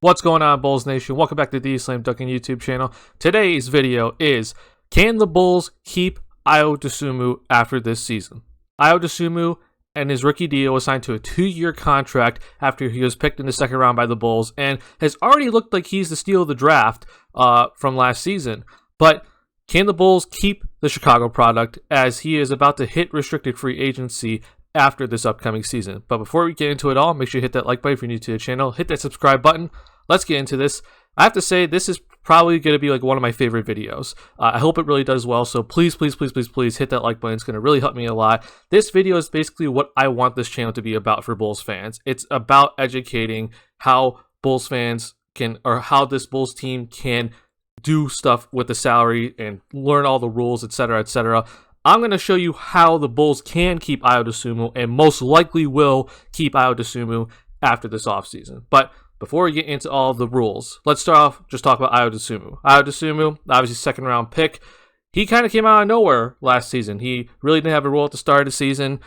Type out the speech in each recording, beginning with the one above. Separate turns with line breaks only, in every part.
What's going on, Bulls Nation? Welcome back to the TheSlamDuncan YouTube channel. Today's video is, can the Bulls keep Ayo Dosunmu after this season? Ayo Dosunmu and his rookie deal was signed to a 2-year contract after he was picked in the second round by the Bulls and has already looked like he's the steal of the draft from last season. But can the Bulls keep the Chicago product as he is about to hit restricted free agency after this upcoming season? But before we get into it all, make sure you hit that like button if you're new to the channel, hit that subscribe button. Let's get into this. I have to say, this is probably going to be like one of my favorite videos. I hope it really does well, so please hit that like button. It's going to really help me a lot. This video is basically what I want this channel to be about for Bulls fans. It's about educating how Bulls fans can, or how this Bulls team can do stuff with the salary and learn all the rules, etc., etc. I'm going to show you how the Bulls can keep Ayo Dosunmu and most likely will keep Ayo Dosunmu after this offseason. But before we get into all of the rules, let's start off just talk about Ayo Dosunmu. Ayo Dosunmu, obviously second round pick. He kind of came out of nowhere last season. He really didn't have a role at the start of the season.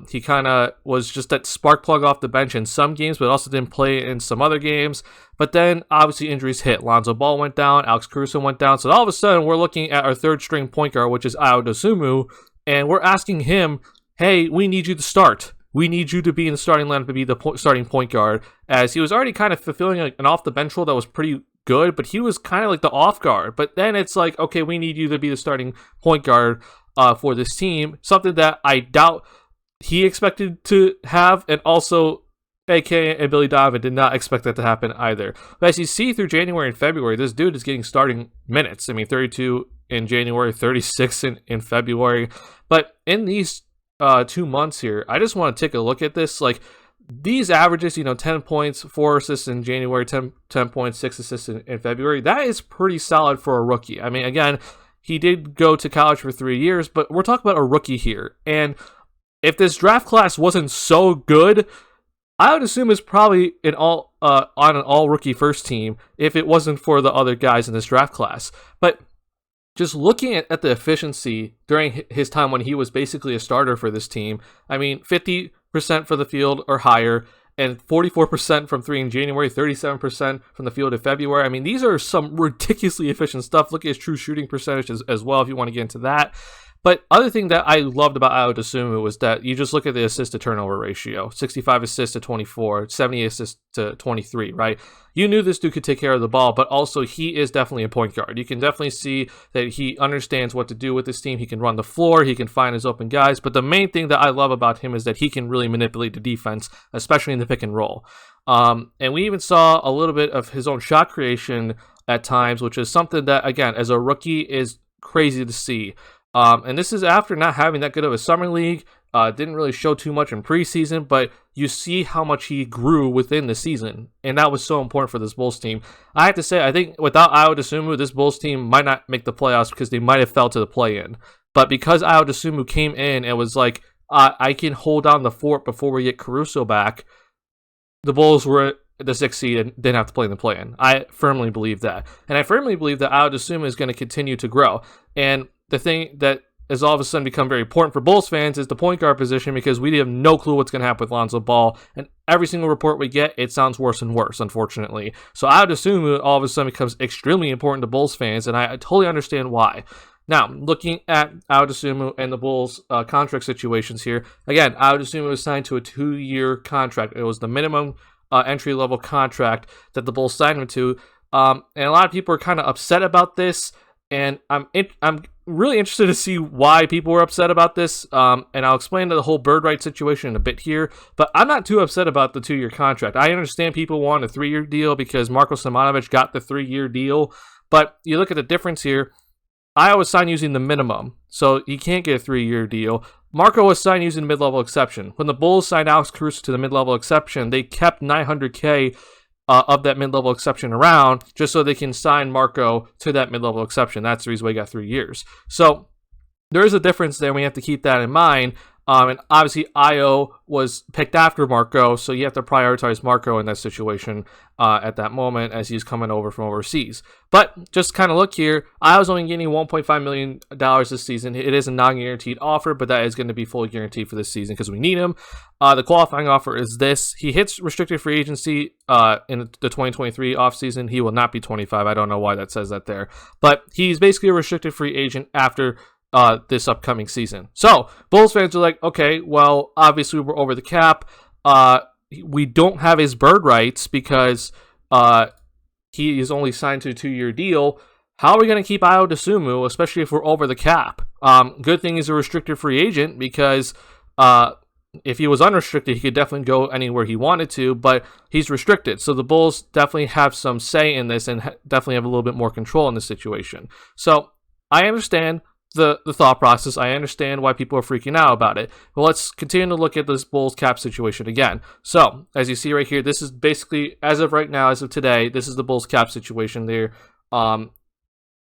He kind of was just that spark plug off the bench in some games, but also didn't play in some other games. But then, obviously, injuries hit. Lonzo Ball went down, Alex Caruso went down. So all of a sudden, we're looking at our third string point guard, which is Ayo Dosunmu, and we're asking him, hey, we need you to start. We need you to be in the starting lineup to be the starting point guard, as he was already kind of fulfilling an off-the-bench role that was pretty good, but he was kind of like the off guard. But then it's like, okay, we need you to be the starting point guard for this team, something that I doubt he expected to have, and also AK and Billy Donovan did not expect that to happen either. But as you see through January and February, this dude is getting starting minutes. I mean, 32 in January, 36 in February. But in these 2 months here, I just want to take a look at this. Like, these averages, 10 points, 4 assists in January, 10 points, 6 assists in February. That is pretty solid for a rookie. I mean, again, he did go to college for 3 years, but we're talking about a rookie here. And if this draft class wasn't so good, I would assume it's probably on an all rookie first team if it wasn't for the other guys in this draft class. But just looking at the efficiency during his time when he was basically a starter for this team, I mean, 50% for the field or higher, and 44% from 3 in January, 37% from the field in February. I mean, these are some ridiculously efficient stuff. Look at his true shooting percentage as well if you want to get into that. But other thing that I loved about Ayo Dosunmu was that you just look at the assist to turnover ratio. 65 assists to 24, 70 assists to 23, right? You knew this dude could take care of the ball, but also he is definitely a point guard. You can definitely see that he understands what to do with this team. He can run the floor, he can find his open guys, but the main thing that I love about him is that he can really manipulate the defense, especially in the pick and roll. And we even saw a little bit of his own shot creation at times, which is something that, again, as a rookie is crazy to see. And this is after not having that good of a summer league. Didn't really show too much in preseason, but you see how much he grew within the season, and that was so important for this Bulls team. I have to say, I think without Ayo Dosunmu, this Bulls team might not make the playoffs because they might have fell to the play-in. But because Ayo Dosunmu came in and was like, I can hold down the fort before we get Caruso back, the Bulls were the 6th seed and didn't have to play in the play-in. I firmly believe that. And I firmly believe that Ayo Dosunmu is going to continue to grow. And the thing that has all of a sudden become very important for Bulls fans is the point guard position, because we have no clue what's going to happen with Lonzo Ball. And every single report we get, it sounds worse and worse, unfortunately. So I would assume it all of a sudden becomes extremely important to Bulls fans, and I totally understand why. Now, looking at Ayo Dosunmu and the Bulls' contract situations here, again, Ayo Dosunmu was signed to a 2-year contract. It was the minimum entry-level contract that the Bulls signed him to. And a lot of people are kind of upset about this, and I'm really interested to see why people were upset about this, and I'll explain the whole bird right situation in a bit here, but I'm not too upset about the 2-year contract. I understand people want a 3-year deal because Marko Simonovic got the 3-year deal, but you look at the difference here. I was signed using the minimum, so he can't get a 3-year deal. Marko was signed using mid-level exception. When the Bulls signed Alex Caruso to the mid-level exception, they kept $900K of that mid-level exception around just so they can sign Marko to that mid-level exception. That's the reason why he got 3 years. So there is a difference there. We have to keep that in mind. And obviously, Ayo was picked after Marco, so you have to prioritize Marco in that situation at that moment as he's coming over from overseas. But just kind of look here, Ayo's only getting $1.5 million this season. It is a non-guaranteed offer, but that is going to be fully guaranteed for this season because we need him. The qualifying offer is this. He hits restricted free agency in the 2023 offseason. He will not be 25. I don't know why that says that there. But he's basically a restricted free agent after this upcoming season. So Bulls fans are like, okay, well, obviously we're over the cap. We don't have his bird rights because he is only signed to a 2-year deal. How are we going to keep Ayo Dosunmu, especially if we're over the cap? Good thing he's a restricted free agent because if he was unrestricted, he could definitely go anywhere he wanted to, but he's restricted. So the Bulls definitely have some say in this and definitely have a little bit more control in this situation. So I understand the thought process. I understand why people are freaking out about it. But let's continue to look at this Bulls cap situation again. So, as you see right here, this is basically, as of right now, as of today, this is the Bulls cap situation there.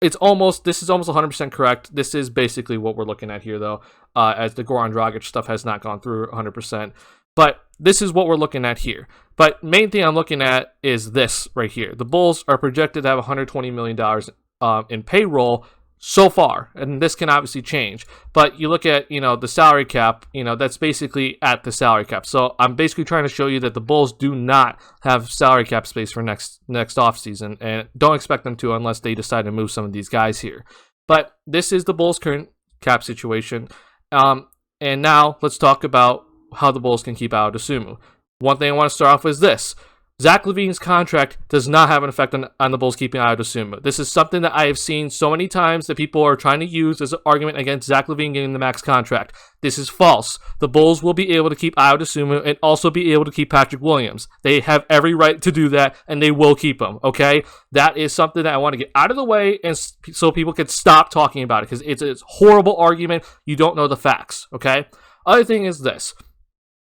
This is almost 100% correct. This is basically what we're looking at here, though, as the Goran Dragic stuff has not gone through 100%. But this is what we're looking at here. But main thing I'm looking at is this right here. The Bulls are projected to have $120 million in payroll so far, and this can obviously change. But you look at, the salary cap, that's basically at the salary cap. So I'm basically trying to show you that the Bulls do not have salary cap space for next offseason, and don't expect them to unless they decide to move some of these guys here. But this is the Bulls' current cap situation. And now let's talk about how the Bulls can keep Ayo Dosunmu. One thing I want to start off with is this. Zach LaVine's contract does not have an effect on the Bulls keeping Ayo Dosunmu. This is something that I have seen so many times that people are trying to use as an argument against Zach LaVine getting the max contract. This is false. The Bulls will be able to keep Ayo Dosunmu and also be able to keep Patrick Williams. They have every right to do that, and they will keep him, okay? That is something that I want to get out of the way and so people can stop talking about it because it's a horrible argument. You don't know the facts, okay? Other thing is this.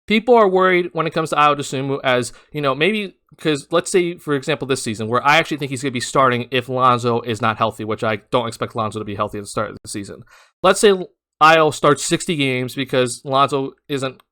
People are worried when it comes to Ayo Dosunmu as, maybe because let's say, for example, this season, where I actually think he's going to be starting if Lonzo is not healthy, which I don't expect Lonzo to be healthy at the start of the season. Let's say Ayo starts 60 games because Lonzo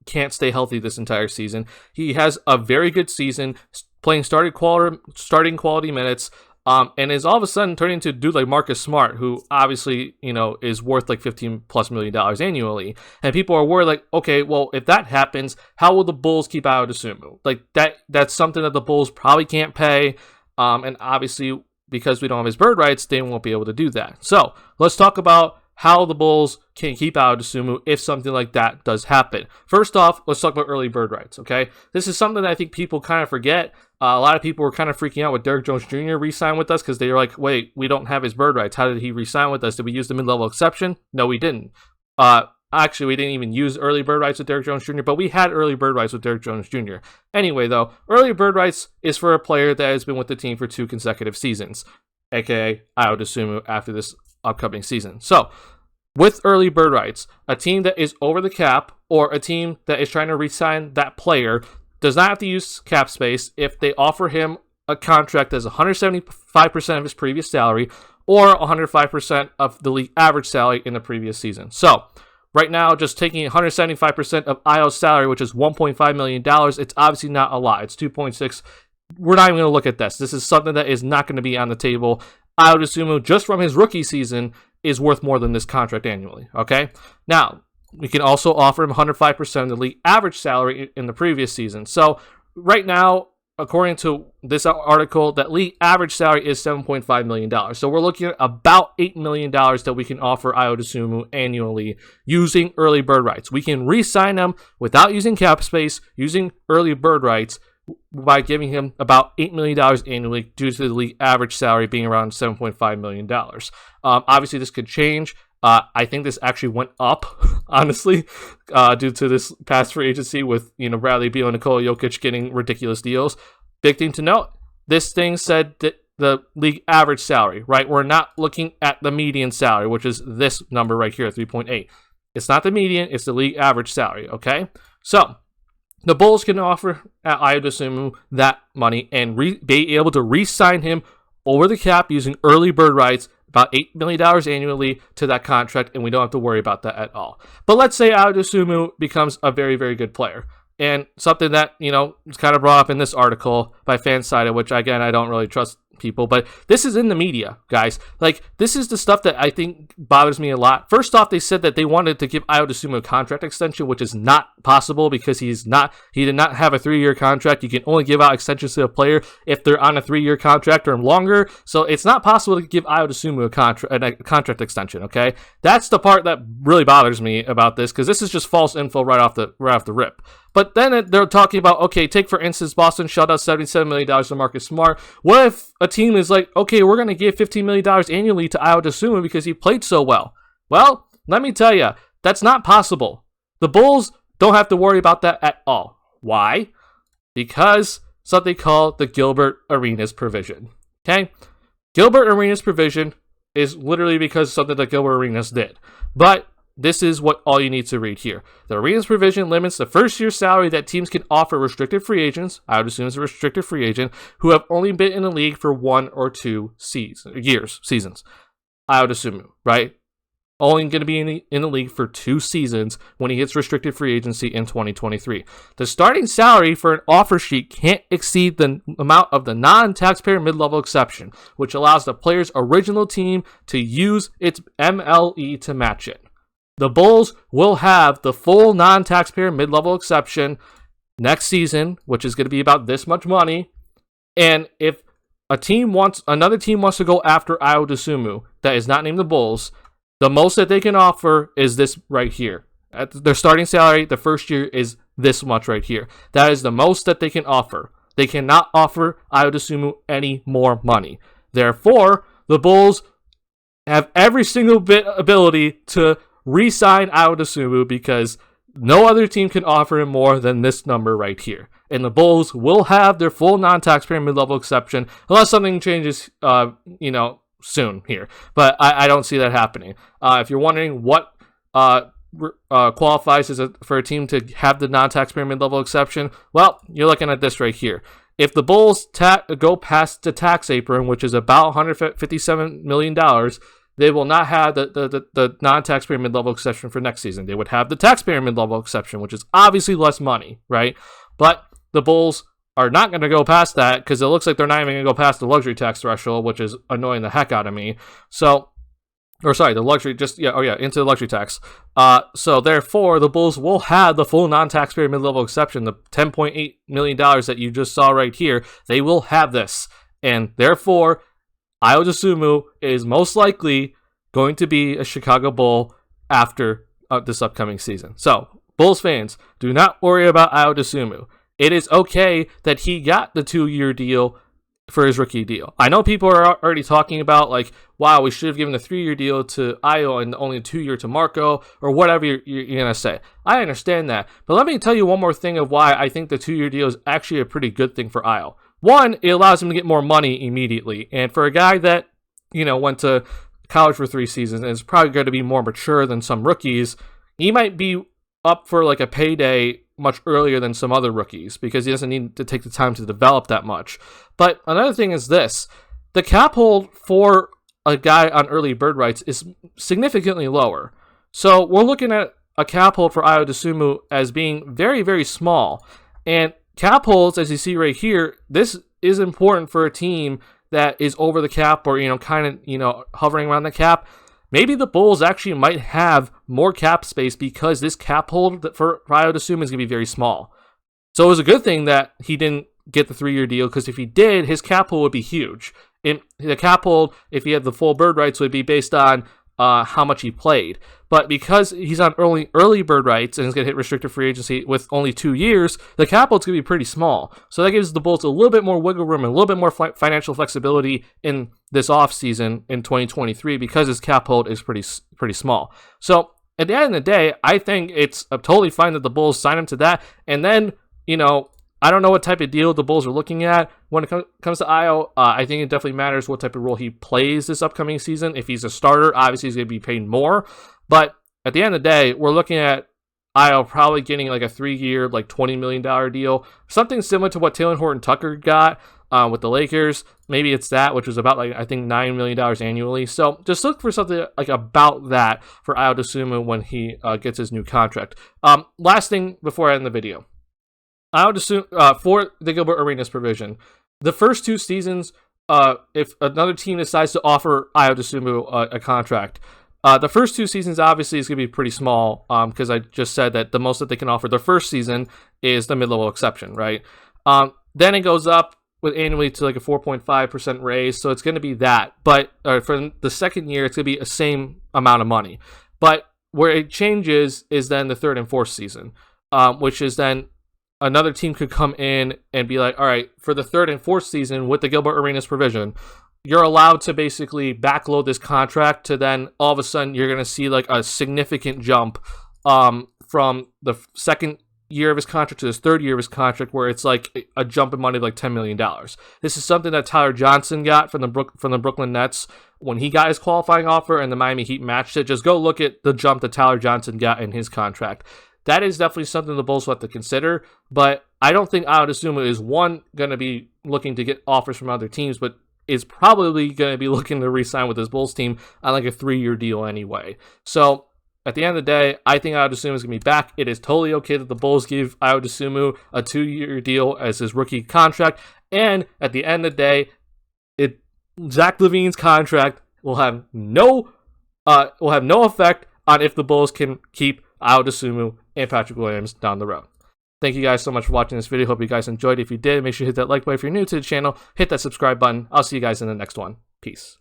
can't stay healthy this entire season. He has a very good season, playing starting quality minutes, and is all of a sudden turning into a dude like Marcus Smart, who obviously, is worth like $15+ million annually. And people are worried like, okay, well, if that happens, how will the Bulls keep Ayo Dosunmu? Like that's something that the Bulls probably can't pay. And obviously, because we don't have his bird rights, they won't be able to do that. So let's talk about how the Bulls can keep Ayo Dosunmu if something like that does happen. First off, let's talk about early bird rights, okay? This is something that I think people kind of forget. A lot of people were kind of freaking out with Derrick Jones Jr. re-signed with us because they were like, wait, we don't have his bird rights. How did he re-sign with us? Did we use the mid-level exception? No, we didn't. Actually, we didn't even use early bird rights with Derrick Jones Jr., but we had early bird rights with Derrick Jones Jr. Anyway, though, early bird rights is for a player that has been with the team for 2 consecutive seasons, aka Ayo Dosunmu after this upcoming season. So, with early bird rights, a team that is over the cap or a team that is trying to re-sign that player does not have to use cap space if they offer him a contract that's 175% of his previous salary or 105% of the league average salary in the previous season. So, right now, just taking 175% of Ayo's salary, which is $1.5 million, it's obviously not a lot. It's 2.6. We're not even going to look at this. This is something that is not going to be on the table. Ayo Dosunmu, just from his rookie season, is worth more than this contract annually, okay? Now, we can also offer him 105% of the league average salary in the previous season. So, right now, according to this article, that league average salary is $7.5 million. So, we're looking at about $8 million that we can offer Ayo Dosunmu annually using early bird rights. We can re-sign him without using cap space, using early bird rights, by giving him about $8 million annually due to the league average salary being around $7.5 million. Obviously, this could change. I think this actually went up, honestly, due to this past free agency with Bradley Beal and Nikola Jokic getting ridiculous deals. Big thing to note, this thing said that the league average salary, right? We're not looking at the median salary, which is this number right here, 3.8. It's not the median, it's the league average salary, okay? So, the Bulls can offer Ayo Dosunmu that money and be able to re-sign him over the cap using early bird rights about $8 million annually to that contract, and we don't have to worry about that at all. But let's say Ayo Dosunmu becomes a very, very good player. And something that, is kind of brought up in this article by Fansided, which, again, I don't really trust people, but this is in the media, guys. Like, this is the stuff that I think bothers me a lot. First off, they said that they wanted to give Ayo Dosunmu a contract extension, which is not possible because he did not have a 3-year contract. You can only give out extensions to a player if they're on a 3-year contract or longer. So it's not possible to give Ayo Dosunmu a contract extension, okay? That's the part that really bothers me about this, because this is just false info right off the rip. But then they're talking about, okay, take for instance, Boston shelled out $77 million to Marcus Smart. What if a team is like, okay, we're going to give $15 million annually to Ayo Dosunmu because he played so well? Well, let me tell you, that's not possible. The Bulls don't have to worry about that at all. Why? Because something called the Gilbert Arenas provision. Okay? Gilbert Arenas provision is literally because of something that Gilbert Arenas did. But this is what all you need to read here. The Arenas provision limits the first year salary that teams can offer restricted free agents, I would assume it's a restricted free agent, who have only been in the league for 1 or 2 seasons. I would assume, right? Only going to be in the league for 2 seasons when he hits restricted free agency in 2023. The starting salary for an offer sheet can't exceed the amount of the non-taxpayer mid-level exception, which allows the player's original team to use its MLE to match it. The Bulls will have the full non-taxpayer mid-level exception next season, which is going to be about this much money. And if another team wants to go after Ayo Dosunmu that is not named the Bulls, the most that they can offer is this right here. Their starting salary the first year is this much right here. That is the most that they can offer. They cannot offer Ayo Dosunmu any more money. Therefore, the Bulls have every single bit ability to re-sign Ayo Dosunmu because no other team can offer him more than this number right here. And the Bulls will have their full non-taxpayer mid-level exception unless something changes, soon here. But I don't see that happening. If you're wondering what qualifies for a team to have the non-taxpayer mid-level exception, well, you're looking at this right here. If the Bulls go past the tax apron, which is about $157 million, they will not have the non-taxpayer mid-level exception for next season. They would have the taxpayer mid-level exception, which is obviously less money, right? But the Bulls are not going to go past that because it looks like they're not even going to go past the luxury tax threshold, which is annoying the heck out of me. So, the luxury, into the luxury tax. So therefore, the Bulls will have the full non-taxpayer mid-level exception, the $10.8 million that you just saw right here. They will have this. And therefore, Ayo Dosunmu is most likely going to be a Chicago Bull after this upcoming season. So, Bulls fans, do not worry about Ayo Dosunmu. It is okay that he got the 2-year deal for his rookie deal. I know people are already talking about, like, wow, we should have given a 3-year deal to Ayo and only a 2-year to Marco, or whatever you're going to say. I understand that. But let me tell you one more thing of why I think the 2-year deal is actually a pretty good thing for Ayo. One, it allows him to get more money immediately. And for a guy that, went to college for 3 seasons and is probably going to be more mature than some rookies, he might be up for like a payday much earlier than some other rookies because he doesn't need to take the time to develop that much. But another thing is this. The cap hold for a guy on early bird rights is significantly lower. So we're looking at a cap hold for Ayo Dosunmu as being very, very small. And cap holds, as you see right here, this is important for a team that is over the cap or, hovering around the cap. Maybe the Bulls actually might have more cap space because this cap hold for Ayo Dosunmu is going to be very small. So it was a good thing that he didn't get the 3-year deal because if he did, his cap hold would be huge. And the cap hold, if he had the full bird rights, would be based on how much he played. But because he's on early bird rights and is going to hit restricted free agency with only 2 years, the cap hold's going to be pretty small. So that gives the Bulls a little bit more wiggle room and a little bit more financial flexibility in this offseason in 2023 because his cap hold is pretty small. So at the end of the day, I think it's totally fine that the Bulls sign him to that. And then, I don't know what type of deal the Bulls are looking at when it comes to Ayo. I think it definitely matters what type of role he plays this upcoming season. If he's a starter, obviously he's going to be paid more. But at the end of the day, we're looking at Ayo probably getting like a 3-year, like $20 million deal. Something similar to what Taylor Horton Tucker got with the Lakers. Maybe it's that, which was about, like, I think $9 million annually. So just look for something like about that for Ayo Dosunmu when he gets his new contract. Last thing before I end the video. Ayo Dosunmu, for the Gilbert Arenas provision, the first 2 seasons, if another team decides to offer Ayo Dosunmu a contract, the first 2 seasons obviously is going to be pretty small, because I just said that the most that they can offer the first season is the mid-level exception, right? Then it goes up with annually to like a 4.5% raise, so it's going to be that. But for the second year, it's going to be the same amount of money. But where it changes is then the 3rd and 4th season, which is then another team could come in and be like, all right, for the 3rd and 4th season with the Gilbert Arenas provision, you're allowed to basically backload this contract to then all of a sudden you're going to see like a significant jump from the second year of his contract to his 3rd year of his contract, where it's like a jump in money of like $10 million. This is something that Tyler Johnson got from the Brooklyn Nets when he got his qualifying offer and the Miami Heat matched it. Just go look at the jump that Tyler Johnson got in his contract. That is definitely something the Bulls will have to consider, but I don't think Ayo Dosunmu is going to be looking to get offers from other teams, but is probably going to be looking to re-sign with his Bulls team on like a 3-year deal anyway. So at the end of the day, I think Ayo Dosunmu is going to be back. It is totally okay that the Bulls give Ayo Dosunmu a 2-year deal as his rookie contract, and at the end of the day, Zach LaVine's contract will have no effect on if the Bulls can keep Ayo Dosunmu and Patrick Williams down the road. Thank you guys so much for watching this video. Hope you guys enjoyed. If you did, make sure to hit that like button. If you're new to the channel, hit that subscribe button. I'll see you guys in the next one. Peace.